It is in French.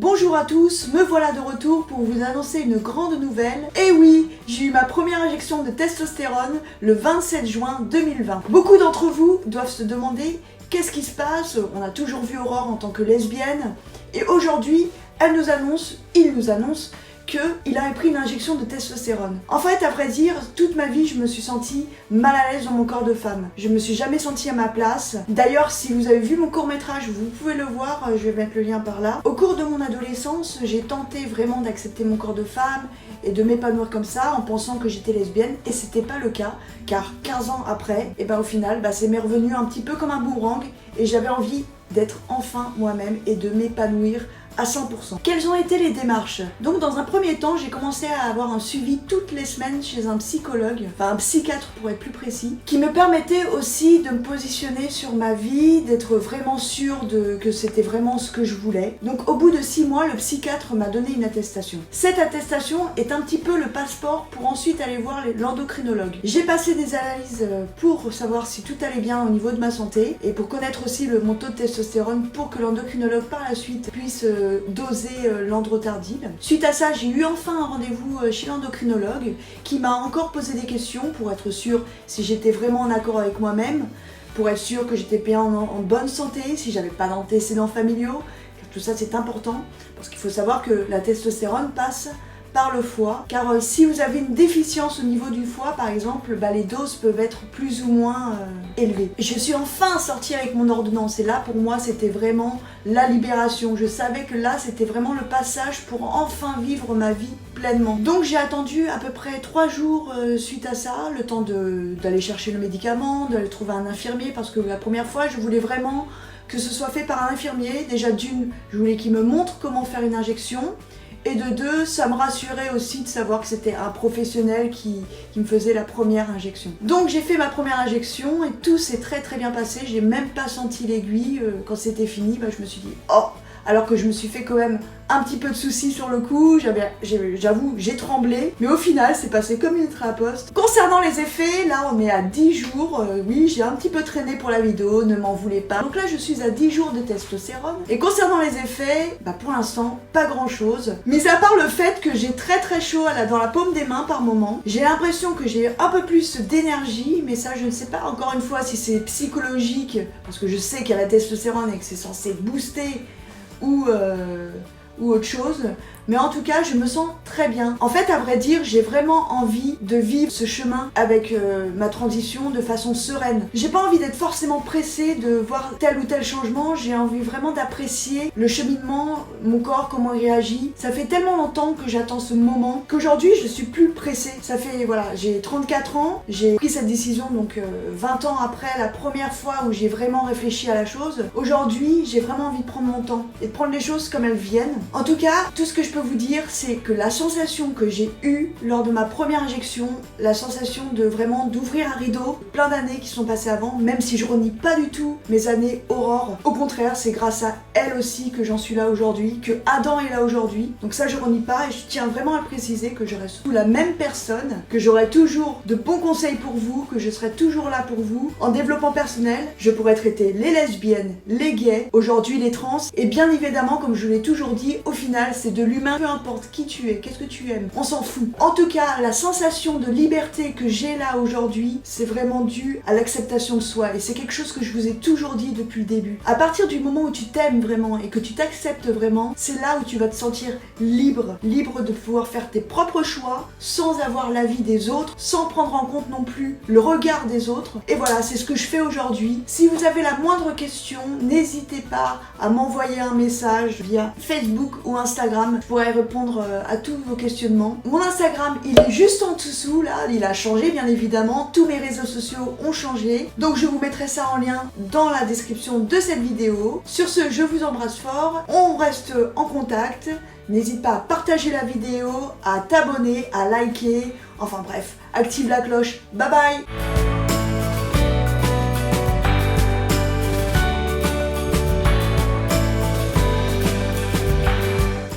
Bonjour à tous, me voilà de retour pour vous annoncer une grande nouvelle. Et oui, j'ai eu ma première injection de testostérone le 27 juin 2020. Beaucoup d'entre vous doivent se demander qu'est-ce qui se passe. On a toujours vu Aurore en tant que lesbienne. Et aujourd'hui, il nous annonce qu'il avait pris une injection de testostérone. En fait, à vrai dire, toute ma vie, je me suis sentie mal à l'aise dans mon corps de femme. Je me suis jamais sentie à ma place. D'ailleurs, si vous avez vu mon court-métrage, vous pouvez le voir, je vais mettre le lien par là. Au cours de mon adolescence, j'ai tenté vraiment d'accepter mon corps de femme et de m'épanouir comme ça en pensant que j'étais lesbienne, et c'était pas le cas, car 15 ans après, et au final, c'est m'est revenu un petit peu comme un boomerang, et j'avais envie d'être enfin moi-même et de m'épanouir à 100%. Quelles ont été les démarches? Donc dans un premier temps, j'ai commencé à avoir un suivi toutes les semaines chez un psychologue, enfin un psychiatre pour être plus précis, qui me permettait aussi de me positionner sur ma vie, d'être vraiment sûre que c'était vraiment ce que je voulais. Donc au bout de 6 mois, le psychiatre m'a donné une attestation. Cette attestation est un petit peu le passeport pour ensuite aller voir l'endocrinologue. J'ai passé des analyses pour savoir si tout allait bien au niveau de ma santé et pour connaître aussi mon taux de testostérone pour que l'endocrinologue par la suite puisse doser l'androtardil. Suite à ça, j'ai eu enfin un rendez-vous chez l'endocrinologue qui m'a encore posé des questions pour être sûre si j'étais vraiment en accord avec moi-même, pour être sûre que j'étais bien en bonne santé, si j'avais pas d'antécédents familiaux. Tout ça c'est important parce qu'il faut savoir que la testostérone passe par le foie, car si vous avez une déficience au niveau du foie par exemple, les doses peuvent être plus ou moins élevées. Je suis enfin sortie avec mon ordonnance et là pour moi c'était vraiment la libération. Je savais que là c'était vraiment le passage pour enfin vivre ma vie pleinement. Donc j'ai attendu à peu près 3 jours suite à ça, le temps d'aller chercher le médicament, d'aller trouver un infirmier, parce que la première fois je voulais vraiment que ce soit fait par un infirmier. Déjà d'une, je voulais qu'il me montre comment faire une injection. Et de deux, ça me rassurait aussi de savoir que c'était un professionnel qui me faisait la première injection. Donc j'ai fait ma première injection et tout s'est très bien passé. J'ai même pas senti l'aiguille. Quand c'était fini, je me suis dit oh, alors que je me suis fait quand même un petit peu de soucis sur le coup, j'avoue, j'ai tremblé, mais au final, c'est passé comme une lettre à la poste. Concernant les effets, là, on est à 10 jours. Oui, j'ai un petit peu traîné pour la vidéo, ne m'en voulez pas. Donc là, je suis à 10 jours de testostérone. Et concernant les effets, pour l'instant, pas grand-chose. Mais à part le fait que j'ai très chaud dans la paume des mains par moment, j'ai l'impression que j'ai un peu plus d'énergie, mais ça, je ne sais pas encore une fois si c'est psychologique, parce que je sais qu'il y a la testostérone et que c'est censé booster ou autre chose, mais en tout cas je me sens très bien. En fait, à vrai dire, j'ai vraiment envie de vivre ce chemin avec ma transition de façon sereine. J'ai pas envie d'être forcément pressée de voir tel ou tel changement, j'ai envie vraiment d'apprécier le cheminement, mon corps, comment il réagit. Ça fait tellement longtemps que j'attends ce moment qu'aujourd'hui je suis plus pressée. Ça fait, voilà, j'ai 34 ans, j'ai pris cette décision donc 20 ans après la première fois où j'ai vraiment réfléchi à la chose. Aujourd'hui, j'ai vraiment envie de prendre mon temps et de prendre les choses comme elles viennent. En tout cas, tout ce que je peux vous dire, c'est que la sensation que j'ai eue lors de ma première injection, la sensation de vraiment d'ouvrir un rideau, plein d'années qui sont passées avant, même si je renie pas du tout mes années Aurore. Au contraire, c'est grâce à elle aussi que j'en suis là aujourd'hui, que Adam est là aujourd'hui. Donc ça, je renie pas et je tiens vraiment à le préciser que je reste la même personne, que j'aurai toujours de bons conseils pour vous, que je serai toujours là pour vous. En développement personnel, je pourrais traiter les lesbiennes, les gays, aujourd'hui les trans, et bien évidemment, comme je l'ai toujours dit, au final, c'est de l'humain, peu importe qui tu es, qu'est-ce que tu aimes, on s'en fout. En tout cas, la sensation de liberté que j'ai là aujourd'hui, c'est vraiment dû à l'acceptation de soi, et c'est quelque chose que je vous ai toujours dit depuis le début. À partir du moment où tu t'aimes vraiment et que tu t'acceptes vraiment, c'est là où tu vas te sentir libre, libre de pouvoir faire tes propres choix, sans avoir l'avis des autres, sans prendre en compte non plus le regard des autres. Et voilà, c'est ce que je fais aujourd'hui. Si vous avez la moindre question, n'hésitez pas à m'envoyer un message via Facebook ou Instagram. Je pourrais répondre à tous vos questionnements. Mon Instagram, il est juste en dessous, là. Il a changé, bien évidemment. Tous mes réseaux sociaux ont changé. Donc, je vous mettrai ça en lien dans la description de cette vidéo. Sur ce, je vous embrasse fort. On reste en contact. N'hésite pas à partager la vidéo, à t'abonner, à liker. Enfin bref, active la cloche. Bye bye!